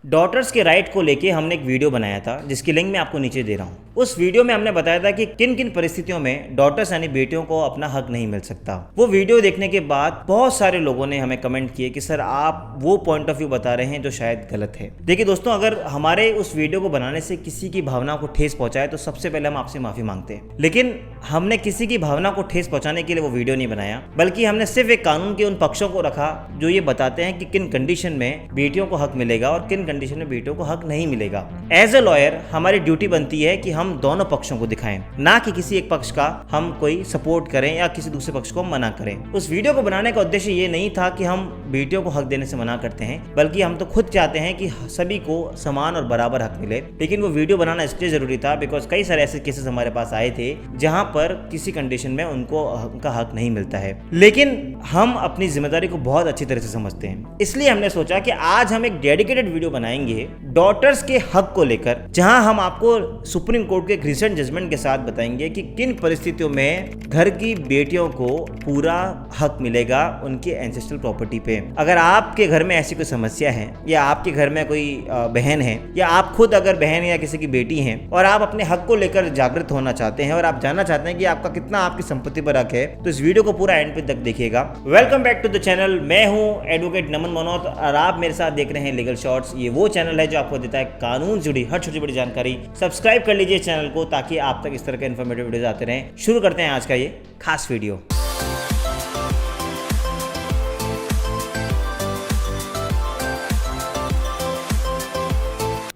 Daughters के right को लेके हमने एक वीडियो बनाया था जिसकी लिंक मैं आपको नीचे दे रहा हूँ। उस वीडियो में हमने बताया था कि किन किन परिस्थितियों में डॉटर्स यानी बेटियों को अपना हक नहीं मिल सकता। वो वीडियो देखने के बाद बहुत सारे लोगों ने हमें कमेंट किए कि सर आप वो पॉइंट ऑफ व्यू बता रहे हैं जो शायद गलत है। देखिए दोस्तों, अगर हमारे उस वीडियो को बनाने से किसी की भावना को ठेस पहुंचाए तो सबसे पहले हम आपसे माफी मांगते हैं, लेकिन हमने किसी की भावना को ठेस पहुंचाने के लिए वो वीडियो नहीं बनाया, बल्कि हमने सिर्फ एक कानून के उन पक्षों को रखा जो ये बताते हैं कि किन कंडीशन में बेटियों को हक मिलेगा और किन कंडीशन में बेटियों को हक नहीं मिलेगा। एज ए लॉयर हमारी ड्यूटी बनती है कि हम दोनों पक्षों को दिखाएं, ना कि किसी एक पक्ष का हम कोई सपोर्ट करें या किसी दूसरे पक्ष को मना करें। उस वीडियो को बनाने का उद्देश्य ये नहीं था कि हम बेटियों को हक देने से मना करते हैं, बल्कि हम तो खुद चाहते हैं कि सभी को समान और बराबर हक मिले। लेकिन वो वीडियो बनाना इसलिए जरूरी था बिकॉज कई सारे ऐसे केसेस हमारे पास आए थे जहां पर किसी कंडीशन में उनका हक नहीं मिलता है, लेकिन हम अपनी जिम्मेदारी को बहुत अच्छी तरह से समझते हैं। इसलिए हमने सोचा कि आज हम एक डेडिकेटेड वीडियो बनाएंगे डॉटर्स के हक को लेकर, जहां हम आपको सुप्रीम कोर्ट के एक रिसेंट जजमेंट के साथ बताएंगे कि किन परिस्थितियों में घर की बेटियों को पूरा हक मिलेगा उनके एंसेस्ट्रल प्रॉपर्टी पे। अगर आपके घर में ऐसी कोई समस्या है या आपके घर में कोई बहन है या आप खुद अगर बहन या किसी की बेटी हैं और आप अपने हक को लेकर जागृत होना चाहते हैं और आप जानना चाहते हैं कि आपका कितना आपकी संपत्ति पर हक है, तो इस वीडियो को पूरा एंड पे तक देखिएगा। Welcome back to the channel. मैं हूं एडवोकेट नमन मनोत और आप मेरे साथ देख रहे हैं लीगल शॉर्ट्स। ये वो चैनल है जो आपको देता है कानून से जुड़ी हर छोटी बड़ी जानकारी। सब्सक्राइब कर लीजिए चैनल को ताकि आप तक इस तरह के इन्फॉर्मेटिव वीडियोस आते रहें। शुरू करते हैं आज का ये खास वीडियो।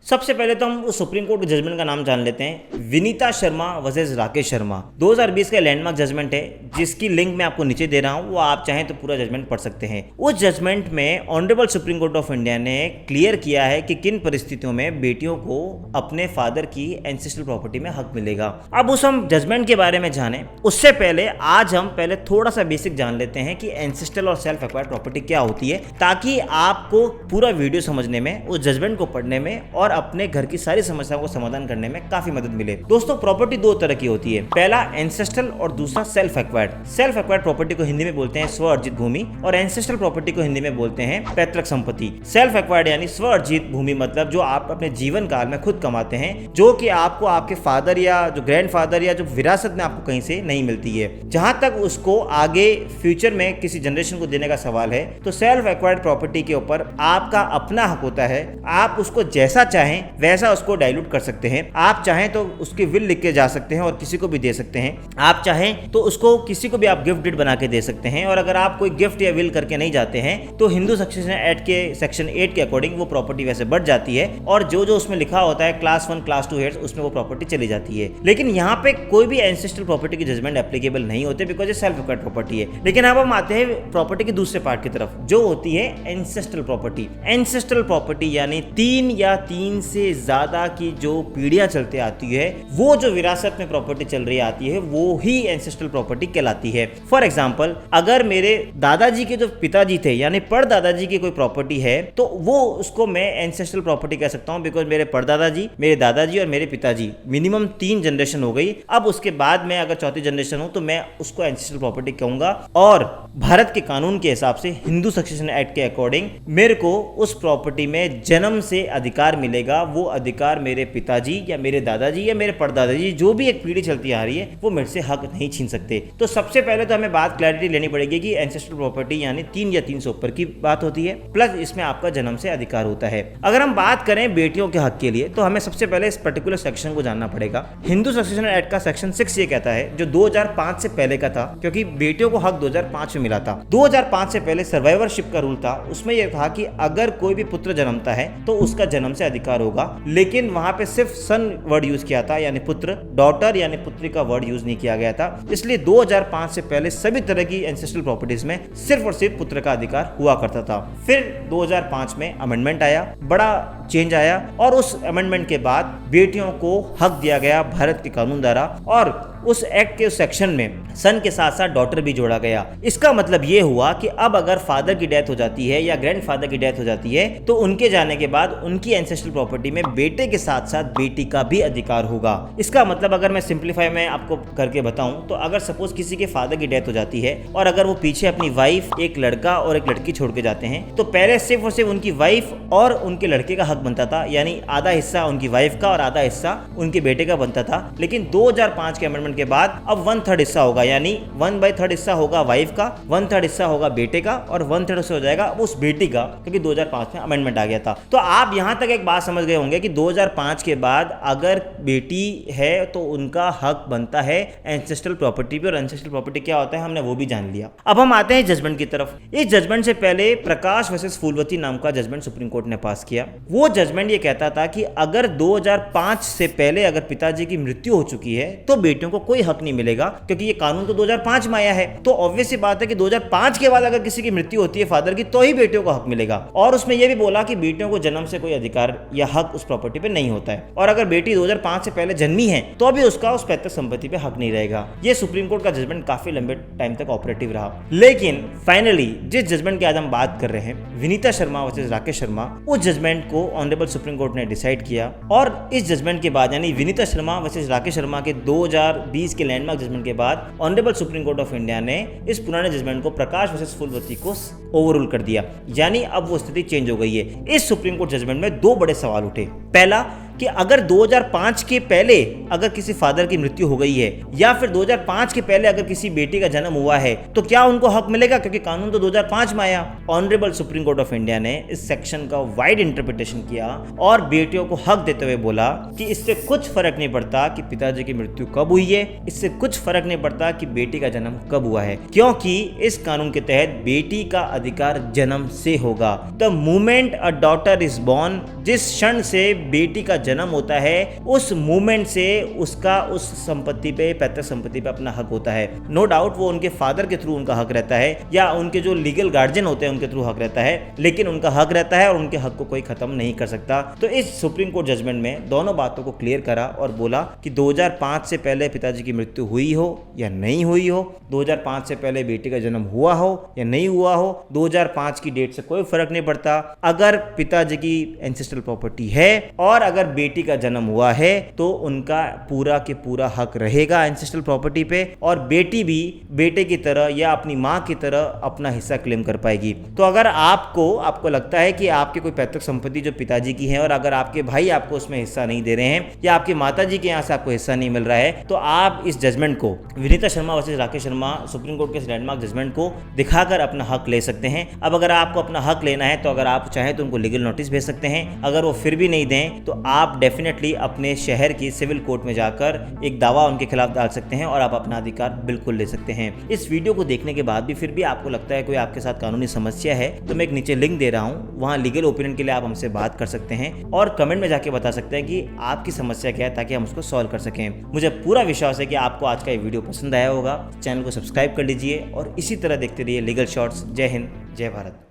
सबसे पहले तो हम उस सुप्रीम कोर्ट के जजमेंट का नाम जान लेते हैं। विनीता शर्मा वर्सेस राकेश शर्मा 2020 का लैंडमार्क जजमेंट है जिसकी लिंक मैं आपको नीचे दे रहा हूं। वो आप चाहें तो पूरा जजमेंट पढ़ सकते हैं। उस जजमेंट में honourable supreme court of India ने क्लियर किया है कि किन परिस्थितियों में बेटियों को अपने फादर की एंसेस्ट्रल प्रॉपर्टी में हक मिलेगा। अब उस हम जजमेंट के बारे में जाने उससे पहले आज हम पहले थोड़ा सा बेसिक जान लेते हैं कि एंसेस्ट्रल और सेल्फ एक्वायर्ड प्रॉपर्टी क्या होती है, ताकि आपको पूरा वीडियो समझने में, उस जजमेंट को पढ़ने में और अपने घर की सारी समस्याओं को समाधान करने में काफी मदद मिले। दोस्तों, प्रॉपर्टी दो तरह की होती है, पहला एंसेस्ट्रल और दूसरा self acquired. Self acquired property को हिंदी में बोलते हैं स्व अर्जित भूमि और एंसेस्ट्रल प्रॉपर्टी को हिंदी में बोलते हैं पैतृक संपत्ति। सेल्फ एक्वायर्ड यानी स्व अर्जित भूमि मतलब जो आप अपने जीवन काल में खुद कमाते हैं, जो कि आपको आपके फादर या जो ग्रैंडफादर या जो विरासत में आपको कहीं से नहीं मिलती है। जहां तक उसको आगे फ्यूचर में किसी जनरेशन को देने का सवाल है, तो सेल्फ एक्वायर्ड प्रॉपर्टी के ऊपर आपका अपना हक होता है। आप उसको जैसा चाहें वैसा उसको डाइल्यूट कर सकते हैं। आप चाहें तो उसके विल लिख के जा सकते हैं और किसी को भी दे सकते हैं। आप चाहें तो उसको किसी को भी आप गिफ्ट डीड बना के दे सकते हैं। और अगर आप कोई गिफ्ट या विल करके नहीं जाते हैं तो हिंदू सक्सेशन एक्ट के सेक्शन 8 के अकॉर्डिंग वो प्रॉपर्टी वैसे बढ़ जाती है और जो जो उसमें लिखा होता है क्लास 1 क्लास 2 हेड्स उसमें वो प्रॉपर्टी चली जाती है। लेकिन यहाँ पे कोई भी एंसेस्ट्रल प्रॉपर्टी की जजमेंट एप्लीकेबल नहीं होते बिकॉज ये सेल्फ एक्वायर्ड प्रॉपर्टी है। लेकिन अब हम आते हैं प्रॉपर्टी के दूसरे पार्ट की तरफ जो होती है एंसेस्ट्रल प्रॉपर्टी। एंसेस्ट्रल प्रॉपर्टी यानी 3 या 3 से ज्यादा की जो पीढ़ियां चलते आती है, वो जो विरासत में प्रॉपर्टी चल रही आती है, वो ही एंसेस्ट्रल प्रॉपर्टी कहलाती है। फॉर एग्जांपल, अगर मेरे दादाजी के जो पिताजी थे यानी परदादाजी की कोई प्रॉपर्टी है तो वो उसको मैं एंसेस्ट्रल प्रॉपर्टी कह सकता हूं बिकॉज मेरे परदादाजी, मेरे दादाजी और मेरे पिताजी मिनिमम 3 जनरेशन हो गई। अब उसके बाद मैं अगर चौथी जनरेशन हूं तो मैं उसको एंसेस्ट्रल प्रॉपर्टी कहूंगा। और भारत के कानून के हिसाब से हिंदू सक्सेशन एक्ट के अकॉर्डिंग मेरे को उस प्रॉपर्टी में जन्म से अधिकार मिलेगा। वो अधिकार मेरे पिताजी या मेरे दादाजी या मेरे परदादाजी जो भी एक पीढ़ी चलती आ रही है वो मेरे से हक नहीं छीन सकते। तो सबसे पहले तो हमें बात क्लैरिटी लेनी पड़ेगी कि एंसेस्ट्रल प्रॉपर्टी यानी 3 या 3 से ऊपर की बात होती है, प्लस इसमें आपका जन्म से अधिकार होता है। अगर हम बात करें बेटियों के हक के लिए तो हमें सबसे पहले इस पर्टिकुलर सेक्शन को जानना पड़ेगा। हिंदू सक्सेशन एक्ट का सेक्शन 6 ये कहता है, जो 2005 से पहले का था, क्योंकि बेटियों को हक 2005 में मिला था। 2005 से पहले सर्वाइवरशिप का रूल था, उसमें यह था कि अगर कोई भी पुत्र जन्मता है तो उसका जन्म से अधिकार होगा। लेकिन वहां पे सिर्फ सन वर्ड यूज किया था, यानी पुत्र, डॉटर यानी पुत्री का वर्ड यूज नहीं किया गया था। इसलिए 2005 से पहले सभी तरह की एंसेस्ट्रल प्रॉपर्टीज में सिर्फ और सिर्फ पुत्र का अधिकार हुआ करता था। फिर 2005 में अमेंडमेंट आया, बड़ा चेंज आया और उस अमेंडमेंट के बाद बेटियों को हक दिया गया भारत के कानून द्वारा और उस एक्ट के उस सेक्शन में सन के साथ साथ डॉटर भी जोड़ा गया। इसका मतलब ये हुआ कि अब अगर फादर की डेथ हो जाती है या ग्रैंडफादर की डेथ हो जाती है तो उनके जाने के बाद उनकी एंसेस्ट्रल प्रॉपर्टी में बेटे के साथ साथ बेटी का भी अधिकार होगा। इसका मतलब अगर मैं सिंप्लीफाई में आपको करके बताऊं तो अगर सपोज किसी के फादर की डेथ हो जाती है और अगर वो पीछे अपनी वाइफ, एक लड़का और एक लड़की छोड़ के जाते हैं तो पहले सिर्फ और सिर्फ उनकी वाइफ और उनके लड़के का हक हक बनता था, यानी आधा हिस्सा उनकी वाइफ का और आधा हिस्सा उनके बेटे का बनता था। लेकिन 2005 के अमेंडमेंट के बाद अब 1/3 हिस्सा होगा, यानी 1/3 हिस्सा होगा वाइफ का, 1/3 हिस्सा होगा बेटे का और 1/3 हिस्सा हो जाएगा उस बेटी का, क्योंकि 2005 में अमेंडमेंट आ गया था। तो आप यहां तक एक बात समझ गए होंगे कि 2005 के बाद अगर बेटी है तो उनका हक बनता है एंसेस्ट्रल प्रॉपर्टी पे, और एंसेस्ट्रल प्रॉपर्टी क्या होता है हमने वो भी जान लिया। अब हम आते हैं जजमेंट की तरफ। इस जजमेंट से पहले प्रकाश वर्सेस फूलवती नाम का जजमेंट सुप्रीम कोर्ट ने पास किया। वो जजमेंट ये कहता था कि अगर 2005 से पहले अगर पिताजी की मृत्यु हो चुकी है तो बेटियों को कोई हक नहीं मिलेगा, क्योंकि ये कानून तो 2005 में आया है। तो ऑब्वियस सी बात है कि 2005 के बाद अगर किसी की मृत्यु होती है फादर की तो ही बेटियों को हक मिलेगा। और उसमें यह भी बोला कि बेटियों को जन्म से कोई अधिकार या हक उस प्रॉपर्टी पे नहीं होता है, और अगर बेटी 2005 से पहले जन्मी है तो भी उसका उस पैतृक संपत्ति पे हक नहीं रहेगा। ये सुप्रीम कोर्ट का जजमेंट काफी लंबे टाइम तक ऑपरेटिव रहा। लेकिन फाइनली जिस जजमेंट की आज हम बात कर रहे हैं, विनीता शर्मा वर्सेस राकेश शर्मा, उस जजमेंट को ऑनरेबल सुप्रीम कोर्ट ने डिसाइड किया। और इस जजमेंट के बाद, यानी विनीता शर्मा वर्सेस राकेश शर्मा के 2020 के लैंडमार्क जजमेंट के बाद, honourable supreme court of India ने इस पुराने जजमेंट को प्रकाश वर्सेस फूलवती को ओवररूल कर दिया, यानी अब वो स्थिति चेंज हो गई है। इस सुप्रीम कोर्ट जजमेंट में दो बड़े सवाल उठे। पहला कि अगर 2005 के पहले अगर किसी फादर की मृत्यु हो गई है या फिर 2005 के पहले अगर किसी बेटी का जन्म हुआ है तो क्या उनको हक मिलेगा, क्योंकि कानून तो 2005 में आया। Honourable supreme court of India ने इस सेक्शन का वाइड इंटरप्रिटेशन किया और बेटियों को हक देते हुए बोला कि इससे कुछ फर्क नहीं पड़ता कि पिताजी की मृत्यु कब हुई है, इससे कुछ फर्क नहीं पड़ता कि बेटी का जन्म कब हुआ है, क्योंकि इस कानून के तहत बेटी का अधिकार जन्म से होगा। The moment a daughter is born, जिस क्षण से बेटी का जन्म होता है उस मूवमेंट से उसका उस संपत्ति पे, पैतृक संपत्ति पे अपना हक होता है। नो डाउट वो उनके फादर के थ्रू उनका हक रहता है या उनके जो लीगल गार्जियन होते हैं उनके थ्रू हक रहता है, लेकिन उनका हक रहता है और उनके हक को कोई खत्म नहीं कर सकता। तो इस सुप्रीम कोर्ट जजमेंट में दोनों बातों को क्लियर करा और बोला कि 2005 से पहले पिताजी की मृत्यु हुई हो या नहीं हुई हो, 2005 से पहले बेटी का जन्म हुआ हो या नहीं हुआ हो, 2005 की डेट से कोई फर्क नहीं पड़ता। अगर पिताजी की एंसेस्ट्रल प्रॉपर्टी है और अगर बेटी का जन्म हुआ है तो उनका पूरा के पूरा हक रहेगा एंसेस्ट्रल प्रॉपर्टी पे, और बेटी भी बेटे की तरह या अपनी मां की तरह अपना हिस्सा क्लेम कर पाएगी। तो अगर आपको लगता है कि आपकी कोई पैतृक संपत्ति जो पिताजी की है और अगर आपके भाई आपको उसमें हिस्सा नहीं दे रहे हैं या आपकी माताजी के यहाँ से आपको हिस्सा नहीं मिल रहा है, तो आप इस जजमेंट को, Vinita Sharma versus Rakesh Sharma supreme court के लैंडमार्क जजमेंट को दिखाकर अपना हक ले सकते हैं। अब अगर आपको अपना हक लेना है तो अगर आप चाहें तो उनको लीगल नोटिस भेज सकते हैं। अगर वो फिर भी नहीं दें तो आप डेफिनेटली अपने शहर की सिविल कोर्ट में जाकर एक दावा उनके खिलाफ डाल सकते हैं और आप अपना अधिकार बिल्कुल ले सकते हैं। इस वीडियो को देखने के बाद भी फिर भी आपको लगता है कोई आपके साथ कानूनी समस्या है तो मैं एक नीचे लिंक दे रहा हूं, वहां लीगल ओपिनियन के लिए आप हमसे बात कर सकते हैं और कमेंट में जाके बता सकते हैं कि आपकी समस्या क्या है ताकि हम उसको सॉल्व कर सकें। मुझे पूरा विश्वास है कि आपको आज का ये वीडियो पसंद आया होगा। चैनल को सब्सक्राइब कर लीजिए और इसी तरह देखते रहिए लीगल शॉर्ट्स। जय हिंद, जय भारत।